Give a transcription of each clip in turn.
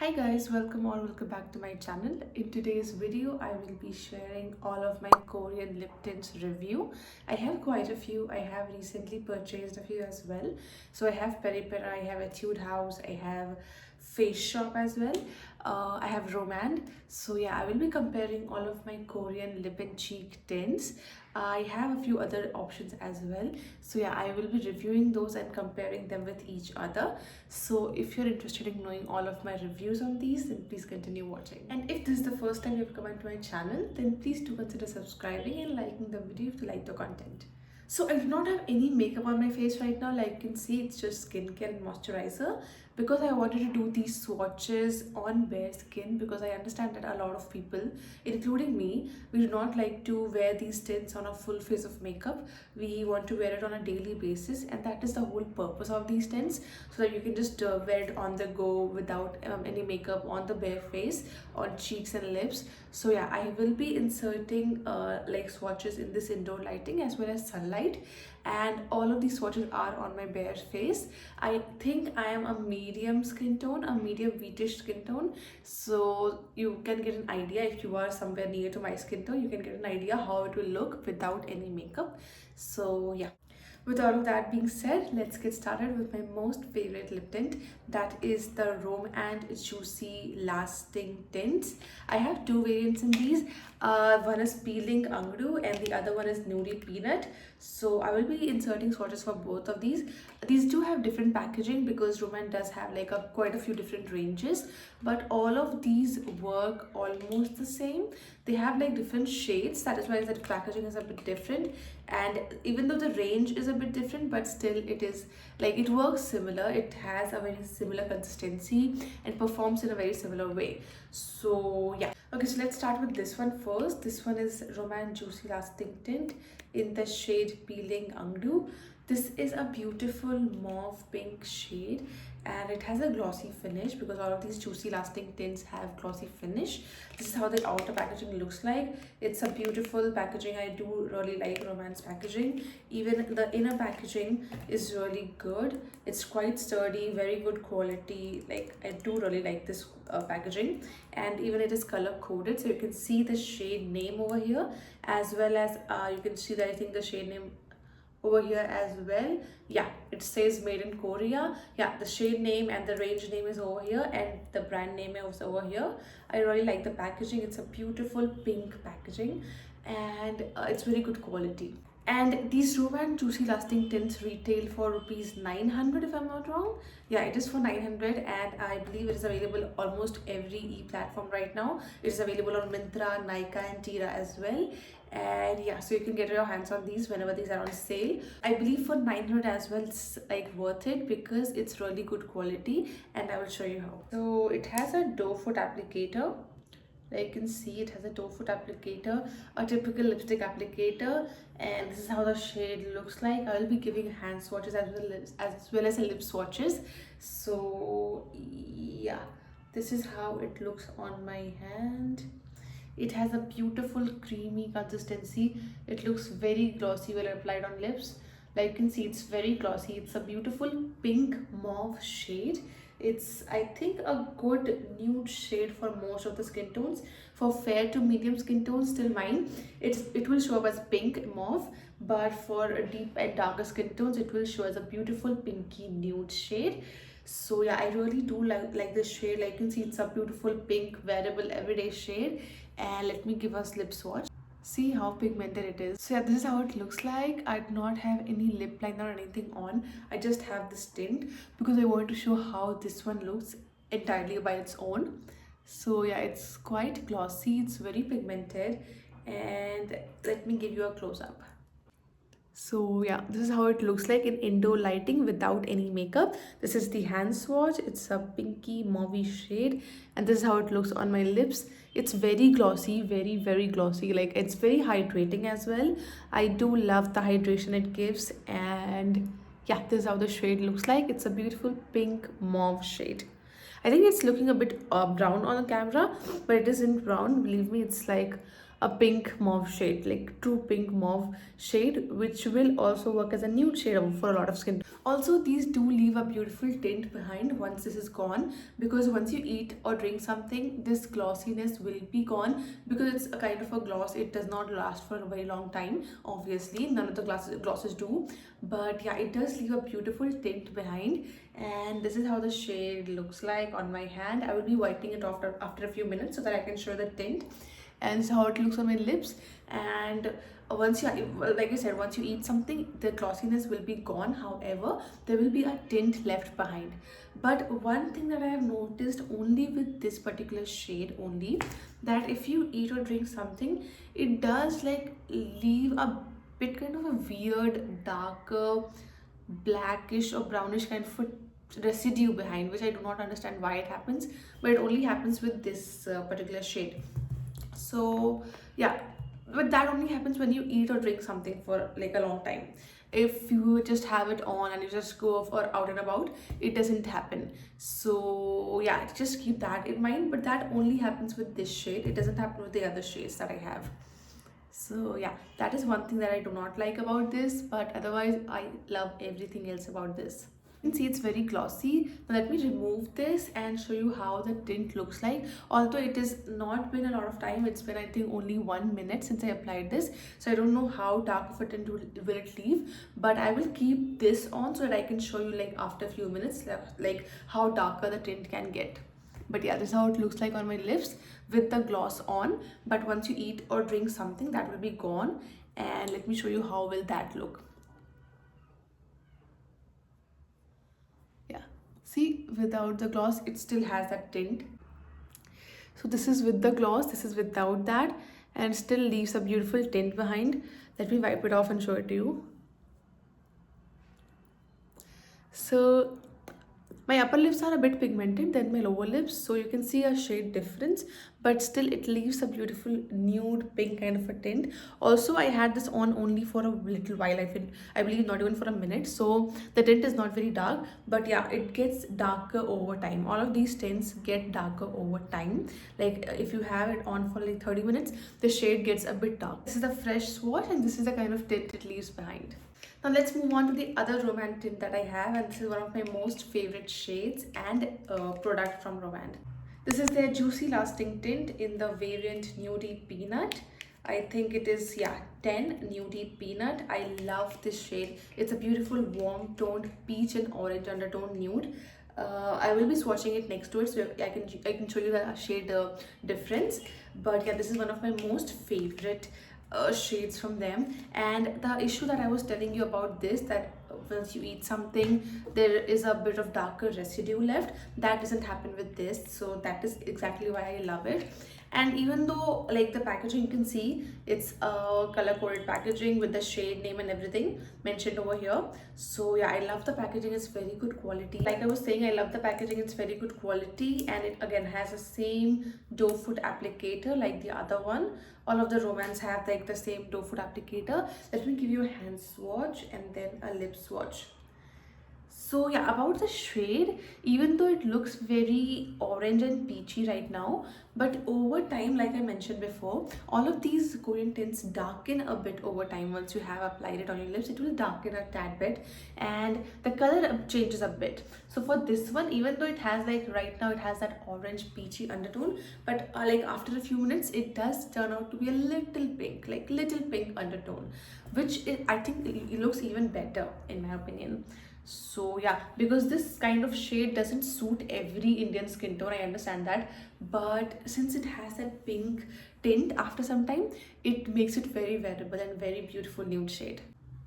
Hi guys, welcome back to my channel. In today's video, I will be sharing all of my Korean lip tints review. I have quite a few. I have recently purchased a few as well. So I have Peripera, I have Etude House, I have Face Shop as well. I have Romand. So yeah, I will be comparing all of my Korean lip and cheek tints. I have a few other options as well. So yeah, I will be reviewing those and comparing them with each other. So if you're interested in knowing all of my reviews on these, then please continue watching. And if this is the first time you've come onto my channel, then please do consider subscribing and liking the video if you like the content. So I do not have any makeup on my face right now. Like you can see, it's just skincare and moisturizer because I wanted to do these swatches on bare skin because I understand that a lot of people, including me, we do not like to wear these tints on a full face of makeup. We want to wear it on a daily basis, and that is the whole purpose of these tints, so that you can just wear it on the go without any makeup on the bare face, on cheeks and lips. So yeah, I will be inserting like swatches in this indoor lighting as well as sunlight, and all of these swatches are on my bare face. I think I am a medium skin tone, a medium wheatish skin tone, so you can get an idea. If you are somewhere near to my skin tone, you can get an idea how it will look without any makeup. So yeah, with all of that being said, let's get started with my most favorite lip tint. That is the Rome and Juicy Lasting Tints. I have two variants in these. One is Peeling Angdu and the other one is Nudie Peanut. So I will be inserting swatches for both of these. These do have different packaging because Rome does have like quite a few different ranges, but all of these work almost the same. They have like different shades, that is why the packaging is a bit different, and even though the range is a bit different, but still it is like it works similar. It has a very similar consistency and performs in a very similar way. So yeah, okay, so let's start with this one first. This one is Romance Juicy Lasting Tint in the shade Peeling Angdu. This is a beautiful mauve pink shade, and it has a glossy finish because all of these juicy lasting tints have glossy finish. This is how the outer packaging looks like. It's a beautiful packaging. I do really like Romance packaging. Even the inner packaging is really good. It's quite sturdy, very good quality. Like I do really like this packaging, and even it is color coded, so you can see the shade name over here, as well as you can see that I think the shade name over here as well. Yeah, it says made in Korea. Yeah, the shade name and the range name is over here, and the brand name is over here. I really like the packaging. It's a beautiful pink packaging, and it's very good quality. And these Romance Juicy Lasting Tints retail for rupees 900 if I'm not wrong. Yeah, it is for 900, and I believe it is available almost every e-platform right now. It is available on Myntra, Nykaa and Tira as well. And yeah, so you can get your hands on these whenever these are on sale. I believe for 900 as well, it's like worth it because it's really good quality, and I will show you how. So it has a doe foot applicator. Like you can see, it has a doe foot applicator, a typical lipstick applicator, and this is how the shade looks like. I will be giving hand swatches as well as lip swatches. So yeah, this is how it looks on my hand. It has a beautiful creamy consistency. It looks very glossy when applied on lips. Like you can see, it's very glossy. It's a beautiful pink mauve shade. It's, I think, a good nude shade for most of the skin tones. For fair to medium skin tones, still mine, it will show up as pink mauve, but for deep and darker skin tones, it will show as a beautiful pinky nude shade. So yeah, I really do like this shade. Like you can see, it's a beautiful pink wearable everyday shade. And let me give us lip swatch. See how pigmented it is. So yeah, this is how it looks like. I do not have any lip liner or anything on. I just have this tint because I wanted to show how this one looks entirely by its own. So yeah, it's quite glossy. It's very pigmented. And let me give you a close-up. So yeah, this is how it looks like in indoor lighting without any makeup. This is the hand swatch. It's a pinky mauve shade, and this is how it looks on my lips. It's very glossy, very glossy. Like it's very hydrating as well. I do love the hydration it gives, and yeah, this is how the shade looks like. It's a beautiful pink mauve shade. I think it's looking a bit brown on the camera, but it isn't brown. Believe me, it's like a pink mauve shade, like true pink mauve shade, which will also work as a nude shade for a lot of skin. Also, these do leave a beautiful tint behind once this is gone, because once you eat or drink something, this glossiness will be gone, because it's a kind of a gloss. It does not last for a very long time. Obviously, none of the glosses do, but yeah, it does leave a beautiful tint behind. And this is how the shade looks like on my hand. I will be wiping it off after a few minutes so that I can show the tint. And this is how it looks on my lips. And once you, well, like I said, once you eat something, the glossiness will be gone. However, there will be a tint left behind. But one thing that I have noticed only with this particular shade only, that if you eat or drink something, it does like leave a bit kind of a weird darker blackish or brownish kind of a residue behind, which I do not understand why it happens, but it only happens with this particular shade. So yeah, but that only happens when you eat or drink something for like a long time. If you just have it on and you just go off or out and about, it doesn't happen. So yeah, just keep that in mind. But that only happens with this shade. It doesn't happen with the other shades that I have. So yeah, that is one thing that I do not like about this, but otherwise I love everything else about this. You can see it's very glossy. Now let me remove this and show you how the tint looks like. Although it has not been a lot of time, it's been I think only 1 minute since I applied this, so I don't know how dark of a tint will it leave, but I will keep this on so that I can show you like after a few minutes like how darker the tint can get. But yeah, this is how it looks like on my lips with the gloss on. But once you eat or drink something, that will be gone. And let me show you how will that look. Yeah, see, without the gloss, it still has that tint. So this is with the gloss, this is without that, and still leaves a beautiful tint behind. Let me wipe it off and show it to you. So my upper lips are a bit pigmented than my lower lips, so you can see a shade difference, but still it leaves a beautiful nude pink kind of a tint. Also, I had this on only for a little while. I believe not even for a minute, so the tint is not very dark, but yeah, it gets darker over time. All of these tints get darker over time. Like if you have it on for like 30 minutes, the shade gets a bit dark. This is the fresh swatch, and this is the kind of tint it leaves behind. Now let's move on to the other Romand tint that I have, and this is one of my most favorite shades and product from Romand. This is their Juicy Lasting Tint in the variant Nudie Peanut. I think it is, yeah, 10 Nudie Peanut. I love this shade. It's a beautiful warm toned peach and orange undertone nude. I will be swatching it next to it, so I can show you the shade difference. But yeah, this is one of my most favorite shades from them. And the issue that I was telling you about this, that once you eat something there is a bit of darker residue left, that doesn't happen with this, so that is exactly why I love it. And even though like the packaging, you can see it's a color coded packaging with the shade name and everything mentioned over here. So yeah, I love the packaging. It's very good quality. Like I was saying, I love the packaging. It's very good quality, and it again has the same doe foot applicator like the other one. All of the Romands have like the same doe foot applicator. Let me give you a hand swatch and then a lip swatch. So yeah, about the shade, even though it looks very orange and peachy right now, but over time, like I mentioned before, all of these Korean tints darken a bit over time. Once you have applied it on your lips, it will darken a tad bit and the color changes a bit. So for this one, even though it has like right now it has that orange peachy undertone, but like after a few minutes it does turn out to be a little pink, like little pink undertone, which I think it looks even better in my opinion. So yeah, because this kind of shade doesn't suit every Indian skin tone, I understand that, but since it has that pink tint, after some time it makes it very wearable and very beautiful nude shade.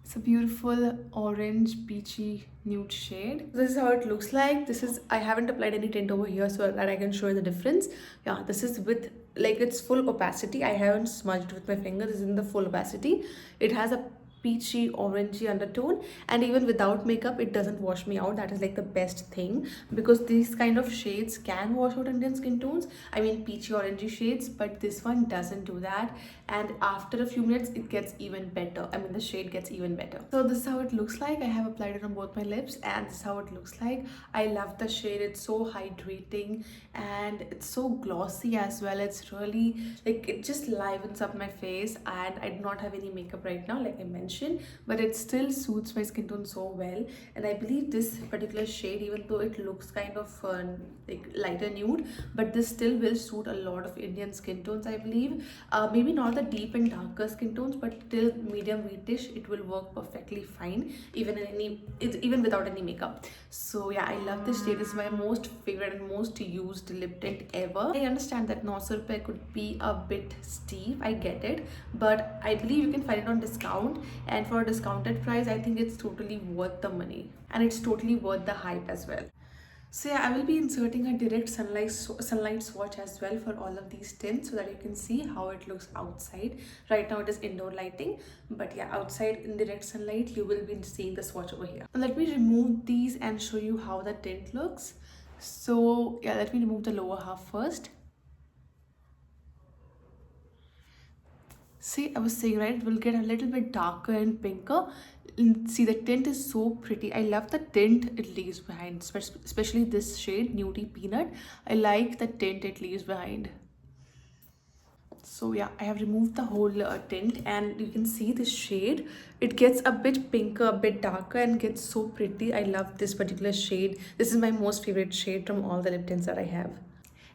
It's a beautiful orange peachy nude shade. This is how it looks like. This is, I haven't applied any tint over here so that I can show you the difference. Yeah, this is with like its full opacity. I haven't smudged with my finger. This is in the full opacity. It has a peachy orangey undertone, and even without makeup it doesn't wash me out. That is like the best thing, because these kind of shades can wash out Indian skin tones, I mean peachy orangey shades, but this one doesn't do that. And after a few minutes it gets even better, I mean the shade gets even better. So this is how it looks like. I have applied it on both my lips and this is how it looks like. I love the shade. It's so hydrating and it's so glossy as well. It's really like, it just livens up my face, and I do not have any makeup right now like I mentioned, but it still suits my skin tone so well. And I believe this particular shade, even though it looks kind of like lighter nude, but this still will suit a lot of Indian skin tones, I believe. Maybe not the deep and darker skin tones, but till medium wheatish it will work perfectly fine, even without any makeup. So yeah, I love this shade. It's my most favorite and most used lip tint ever. I understand that 900 rupees could be a bit steep, I get it, but I believe you can find it on discount, and for a discounted price I think it's totally worth the money and it's totally worth the hype as well. So yeah, I will be inserting a direct sunlight swatch as well for all of these tints, so that you can see how it looks outside. Right now it is indoor lighting, but yeah, outside in direct sunlight you will be seeing the swatch over here. Now let me remove these and show you how the tint looks. So yeah, let me remove the lower half first. See, I was saying, right, it will get a little bit darker and pinker. See, the tint is so pretty. I love the tint it leaves behind, especially this shade, Nudie Peanut. I like the tint it leaves behind. So yeah, I have removed the whole tint, and you can see the shade. It gets a bit pinker, a bit darker, and gets so pretty. I love this particular shade. This is my most favorite shade from all the lip tints that I have.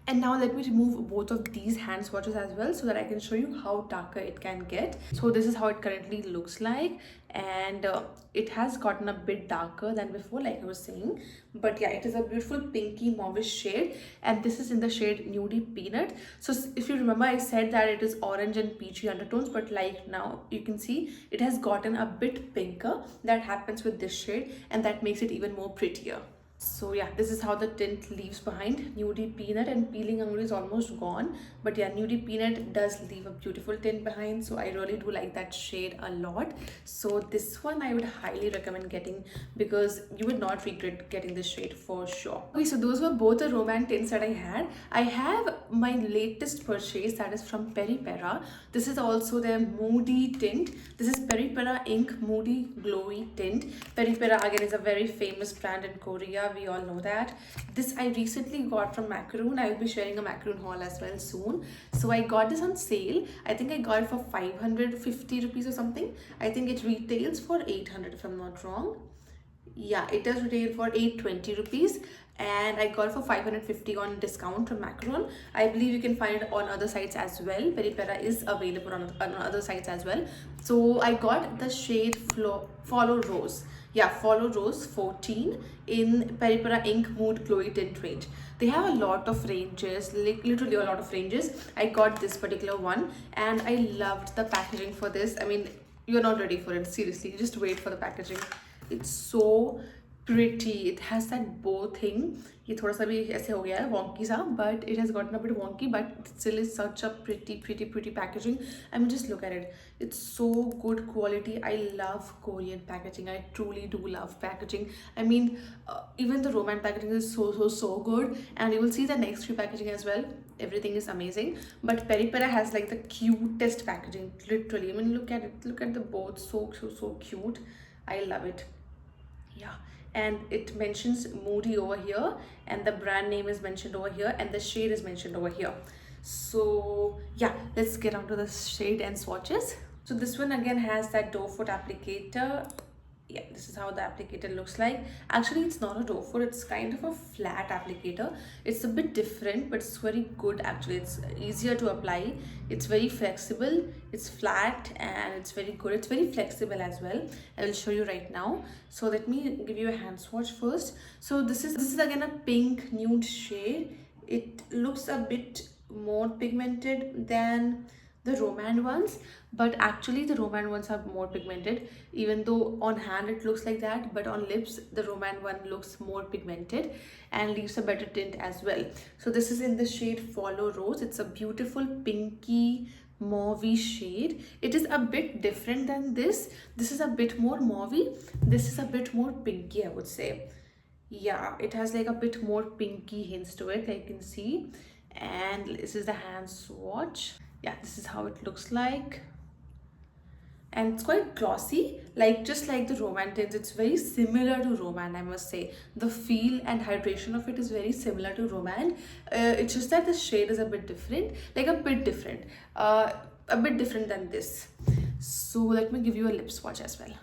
And now let me remove both of these hand swatches as well, so that I can show you how darker it can get. So this is how it currently looks like, and it has gotten a bit darker than before like I was saying, but yeah, it is a beautiful pinky mauvish shade, and this is in the shade Nudie Peanut. So if you remember, I said that it is orange and peachy undertones, but like now you can see it has gotten a bit pinker. That happens with this shade, and that makes it even more prettier. So yeah, this is how the tint leaves behind. Nudie Peanut and Peeling Anguri is almost gone, but yeah, Nudie Peanut does leave a beautiful tint behind, so I really do like that shade a lot. So this one I would highly recommend getting, because you would not regret getting this shade for sure. Okay, so those were both the romance tints that I had. I have my latest purchase, that is from Peripera. This is also their Moody tint. This is Peripera Ink Moody Glowy Tint. Peripera again is a very famous brand in Korea. We all know that. This I recently got from Macaroon. I will be sharing a Macaroon haul as well soon. So I got this on sale. I think I got it for 550 rupees or something. I think it retails for 800 if I'm not wrong. Yeah, it does retail for 820 rupees, and I got it for 550 on discount from Macaron. I believe you can find it on other sites as well. Peripera is available on other sites as well. So I got the shade Follow Rose. Yeah, Follow Rose 14 in Peripera Ink Mood Glowy Tint range. They have a lot of ranges, like literally a lot of ranges. I got this particular one and I loved the packaging for this. I mean, you're not ready for it, seriously. Just wait for the packaging. It's so pretty. It has that bow thing. ये थोड़ा सा भी ऐसे हो गया है wonky सा, but it has gotten a bit wonky, but it still is such a pretty packaging. I mean, just look at it. It's so good quality. I love Korean packaging. I truly do love packaging. I mean, even the romance packaging is so good, and you will see the next few packaging as well. Everything is amazing, but Peripera has like the cutest packaging, literally. I mean, look at it. Look at the both. So cute. I love it. Yeah, and it mentions Moody over here, and the brand name is mentioned over here, and the shade is mentioned over here. So yeah, let's get on to the shade and swatches. So this one again has that doe foot applicator. Yeah, this is how the applicator looks like. Actually, it's not a doe foot, it's kind of a flat applicator. It's a bit different, but it's very good actually. It's easier to apply, it's very flexible, it's flat, and it's very good. It's very flexible as well. I will show you right now. So let me give you a hand swatch first. So this is again a pink nude shade. It looks a bit more pigmented than the romance ones, but actually the romance ones are more pigmented. Even though on hand it looks like that, but on lips the romance one looks more pigmented and leaves a better tint as well. So this is in the shade Follow Rose. It's a beautiful pinky mauvey shade. It is a bit different than this. This is a bit more mauvey. This is a bit more pinky, I would say. Yeah, it has like a bit more pinky hints to it, like you can see. And this is the hand swatch. Yeah, this is how it looks like. And it's quite glossy, like just like the Roman tints. It's very similar to Roman, I must say. The feel and hydration of it is very similar to Roman. It's just that the shade is a bit different, like a bit different than this. So let me give you a lip swatch as well.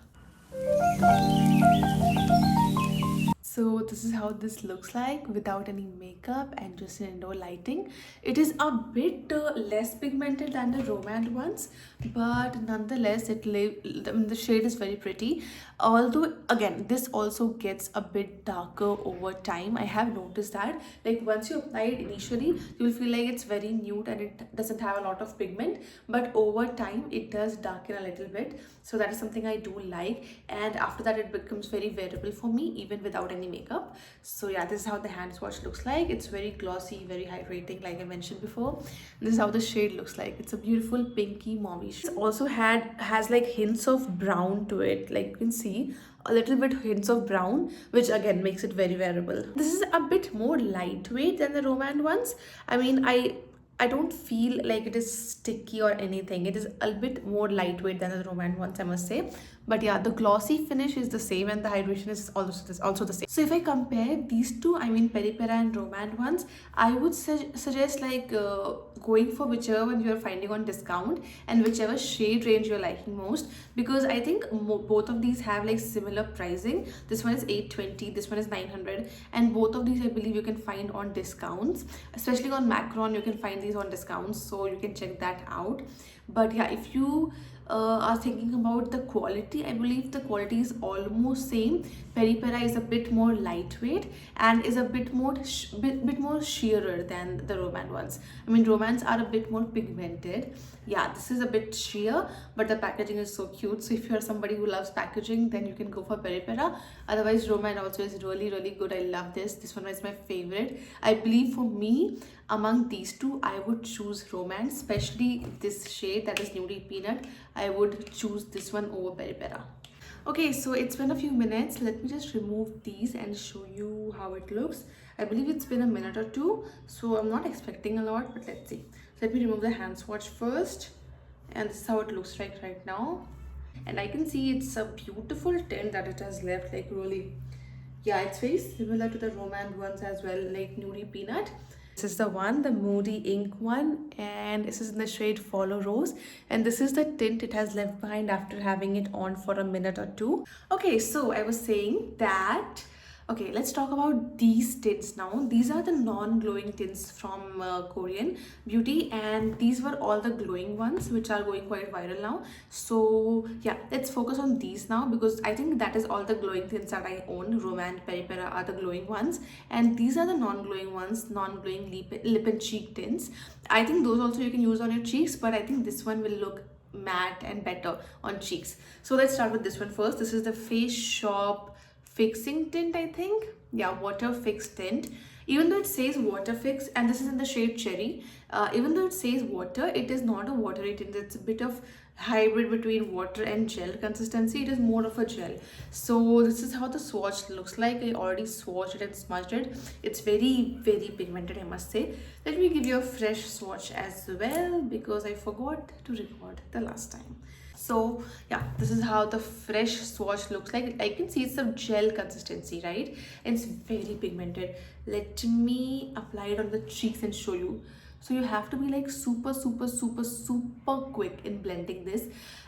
So this is how this looks like without any makeup and just in indoor lighting. It is a bit less pigmented than the Romand ones, but nonetheless the shade is very pretty. Although again, this also gets a bit darker over time. I have noticed that, like once you apply it initially, you will feel like it's very nude and it doesn't have a lot of pigment, but over time it does darken a little bit. So that is something I do like, and after that it becomes very wearable for me even without any makeup. So yeah, this is how the hand swatch looks like. It's very glossy, very hydrating, like I mentioned before. This is how the shade looks like. It's a beautiful pinky mauve shade. It also has like hints of brown to it, like you can see a little bit hints of brown, which again makes it very wearable. This is a bit more lightweight than the Roman ones. I mean, I don't feel like it is sticky or anything. It is a bit more lightweight than the Roman ones, I must say. But yeah, the glossy finish is the same and the hydration is also the same. So if I compare these two, I mean Peripera and Roman ones, I would suggest like going for whichever one you're finding on discount and whichever shade range you're liking most, because I think both of these have like similar pricing. This one is 820, this one is 900, and both of these I believe you can find on discounts, especially on Macron. You can find these on discounts, so you can check that out. But yeah, if you are thinking about the quality, I believe the quality is almost same. Peripera is a bit more lightweight and is a bit more sheerer than the Roman ones. I mean, Romans are a bit more pigmented. Yeah, this is a bit sheer, but the packaging is so cute. So if you're somebody who loves packaging, then you can go for Peripera. Otherwise, Roman also is really, really good. I love this. This one is my favorite. I believe for me, among these two, I would choose Romance, especially this shade that is Nudie Peanut. I would choose this one over Peripera. Okay, so it's been a few minutes. Let me just remove these and show you how it looks. I believe it's been a minute or two, so I'm not expecting a lot, but let's see. So let me remove the hand swatch first, and this is how it looks like right now. And I can see it's a beautiful tint that it has left, like really. Yeah, it's very similar to the Romance ones as well, like Nudie Peanut. This is the one, the Moody Ink one, and this is in the shade Follow Rose, and this is the tint it has left behind after having it on for a minute or two. Okay, so I was saying that, okay, let's talk about these tints now. These are the non-glowing tints from Korean Beauty, and these were all the glowing ones which are going quite viral now. So yeah, let's focus on these now, because I think that is all the glowing tints that I own. Roman, Peripera are the glowing ones, and these are the non-glowing ones, non-glowing lip and cheek tints. I think those also you can use on your cheeks, but I think this one will look matte and better on cheeks. So let's start with this one first. This is the Face Shop Fixing Tint, I think. Yeah, Water Fix Tint. Even though it says Water Fix, and this is in the shade Cherry, even though it says water, it is not a watery tint. It's a bit of hybrid between water and gel consistency. It is more of a gel. So this is how the swatch looks like. I already swatched it and smudged it. It's very, very pigmented, I must say. Let me give you a fresh swatch as well, because I forgot to record the last time. So yeah, this is how the fresh swatch looks like. I can see it's a gel consistency, right? And it's very pigmented. Let me apply it on the cheeks and show you. So you have to be like super quick in blending this.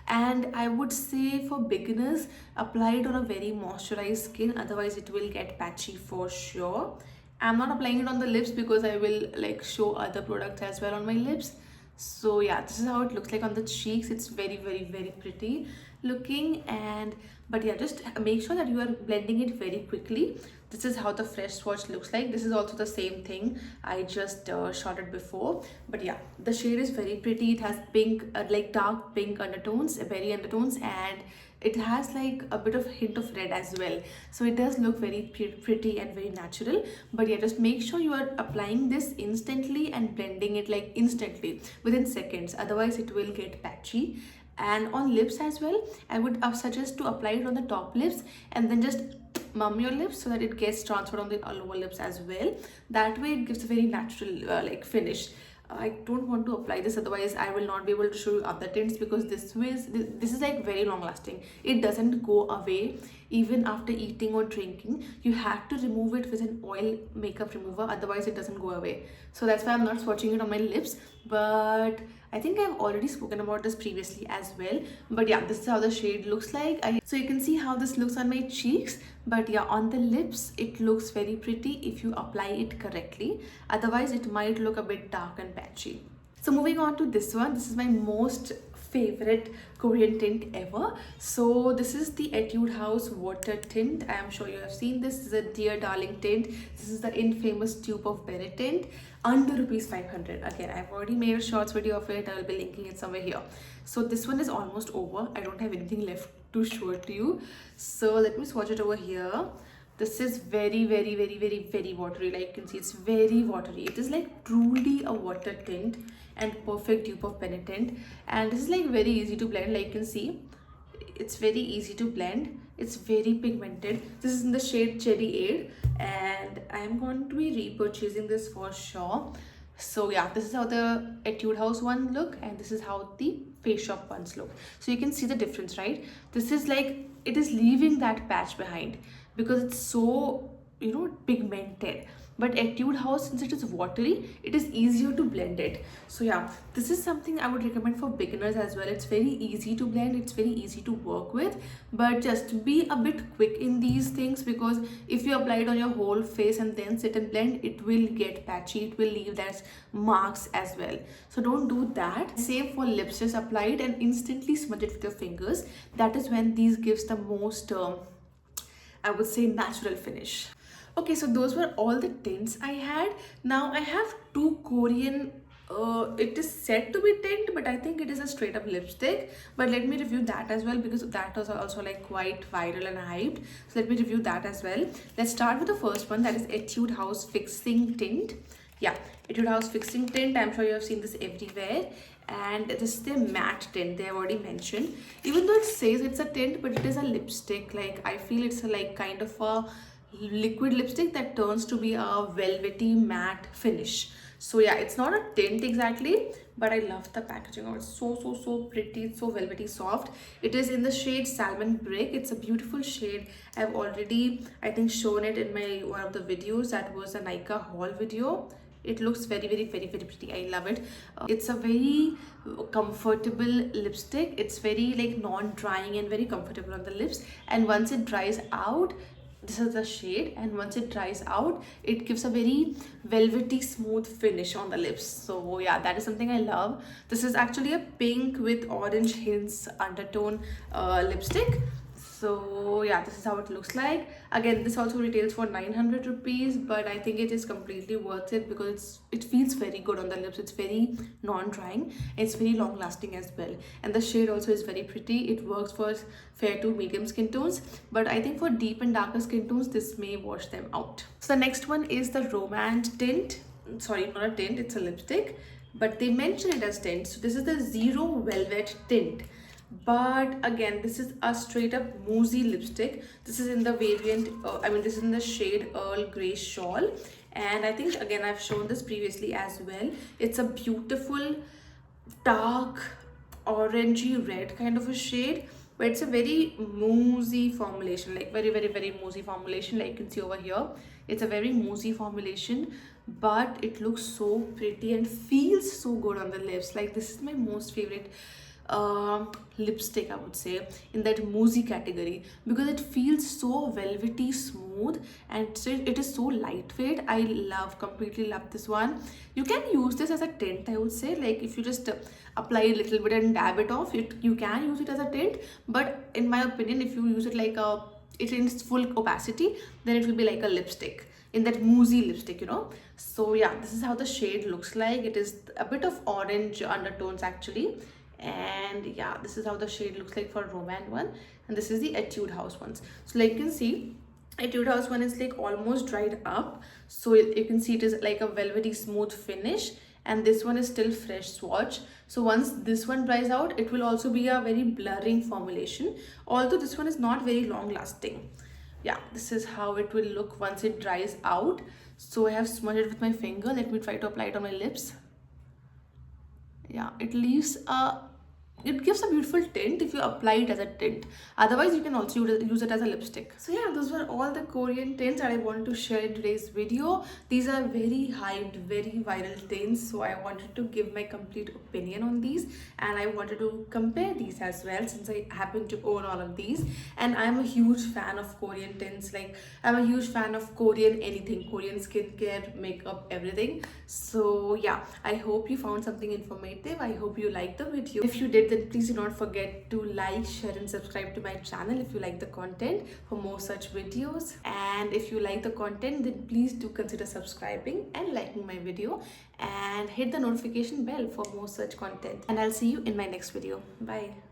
And I would say for beginners, apply it on a very moisturized skin, otherwise it will get patchy for sure. I'm not applying it on the lips because I will like show other products as well on my lips. So yeah, this is how it looks like on the cheeks. It's very pretty looking. And but yeah, just make sure that you are blending it very quickly This is how the fresh swatch looks like. This is also the same thing I just shot it before. But yeah, the shade is very pretty. It has pink, like dark pink undertones, berry undertones, and it has like a bit of hint of red as well. So it does look very pretty and very natural. But yeah, just make sure you are applying this instantly and blending it like instantly within seconds. Otherwise it will get patchy. And on lips as well, I would suggest to apply it on the top lips and then just mum your lips so that it gets transferred on the lower lips as well. That way it gives a very natural like finish. I don't want to apply this, otherwise I will not be able to show you other tints, because this is like very long lasting. It doesn't go away even after eating or drinking. You have to remove it with an oil makeup remover, otherwise it doesn't go away. So that's why I'm not swatching it on my lips. But I think I've already spoken about this previously as well. But yeah, this is how the shade looks like. So you can see how this looks on my cheeks. But yeah, on the lips, it looks very pretty if you apply it correctly. Otherwise, it might look a bit dark and patchy. So moving on to this one, this is my most favorite Korean tint ever. So this is the Etude House water tint. I am sure you have seen this. This is a Dear Darling tint. This is the infamous dupe of Berry tint, under rupees 500. Again, I've already made a shorts video of it. I will be linking it somewhere here. So this one is almost over. I don't have anything left to show it to you. So let me swatch it over here. This is very watery. Like you can see, it's very watery. It is like truly a water tint and perfect dupe of Berry tint. And this is like very easy to blend. Like you can see, it's very easy to blend. It's very pigmented. This is in the shade Cherry Aid, and I am going to be repurchasing this for sure. So yeah, this is how the Etude House one look, and this is how the Face Shop ones look. So you can see the difference, right? This is like, it is leaving that patch behind because it's so, you know, pigmented. But Etude House, since it is watery, it is easier to blend it. So yeah, this is something I would recommend for beginners as well. It's very easy to blend, it's very easy to work with, but just be a bit quick in these things, because if you apply it on your whole face and then sit and blend, it will get patchy, it will leave that marks as well. So don't do that. Same for lips, just apply it and instantly smudge it with your fingers. That is when these gives the most I would say natural finish. Okay, so those were all the tints I had. Now I have two Korean, it is said to be tint, but I think it is a straight up lipstick. But let me review that as well, because that was also like quite viral and hyped. So let me review that as well. Let's start with the first one, that is Etude House Fixing Tint. Yeah, Etude House Fixing Tint. I'm sure you have seen this everywhere. And this is the matte tint they have already mentioned. Even though it says it's a tint, but it is a lipstick. Like, I feel it's a like kind of a liquid lipstick that turns to be a velvety matte finish. So yeah, it's not a tint exactly, but I love the packaging. Oh, it's so pretty. It's so velvety soft. It is in the shade Salmon Brick. It's a beautiful shade. I've already, I think, shown it in my one of the videos. That was a Nika haul video. It looks very pretty. I love it. It's a very comfortable lipstick. It's very like non-drying and very comfortable on the lips. And once it dries out, this is the shade, and once it dries out, it gives a very velvety smooth finish on the lips. So yeah, that is something I love. This is actually a pink with orange hints undertone lipstick. So yeah, this is how it looks like. Again, this also retails for 900 rupees, but I think it is completely worth it because it feels very good on the lips. It's very non-drying, it's very long lasting as well, and the shade also is very pretty. It works for fair to medium skin tones, but I think for deep and darker skin tones, this may wash them out. So the next one is the Romance tint. Sorry, not a tint, it's a lipstick, but they mention it as tint. So this is the Zero Velvet tint. But again, this is a straight up moussey lipstick. This is in the variant, this is in the shade Earl Grey Shawl. And I think, again, I've shown this previously as well. It's a beautiful dark orangey red kind of a shade, but it's a very moussey formulation, like very moussey formulation. Like you can see over here, it's a very moussey formulation, but it looks so pretty and feels so good on the lips. Like, this is my most favorite lipstick, I would say, in that moussey category, because it feels so velvety smooth and it is so lightweight. I completely love this one. You can use this as a tint, I would say. Like, if you just apply a little bit and dab it off, you can use it as a tint. But in my opinion, if you use it like a it in its full opacity, then it will be like a lipstick, in that moussey lipstick, you know. So yeah, this is how the shade looks like. It is a bit of orange undertones actually. And yeah, this is how the shade looks like for Roman one. And this is the Etude House ones. So like you can see, Etude House one is like almost dried up. So you can see it is like a velvety smooth finish. And this one is still fresh swatch. So once this one dries out, it will also be a very blurring formulation. Although this one is not very long lasting. Yeah, this is how it will look once it dries out. So I have smudged it with my finger. Let me try to apply it on my lips. Yeah, it leaves a, it gives a beautiful tint if you apply it as a tint. Otherwise you can also use it as a lipstick. So yeah, those were all the Korean tints that I wanted to share in today's video. These are very hyped, very viral tints, so I wanted to give my complete opinion on these, and I wanted to compare these as well, since I happen to own all of these. And I'm a huge fan of Korean tints. Like, I'm a huge fan of Korean anything, Korean skincare, makeup, everything. So yeah, I hope you found something informative. I hope you liked the video. If you did, then please do not forget to like, share and subscribe to my channel if you like the content for more such videos. And if you like the content, then please do consider subscribing and liking my video, and hit the notification bell for more such content. And I'll see you in my next video. Bye.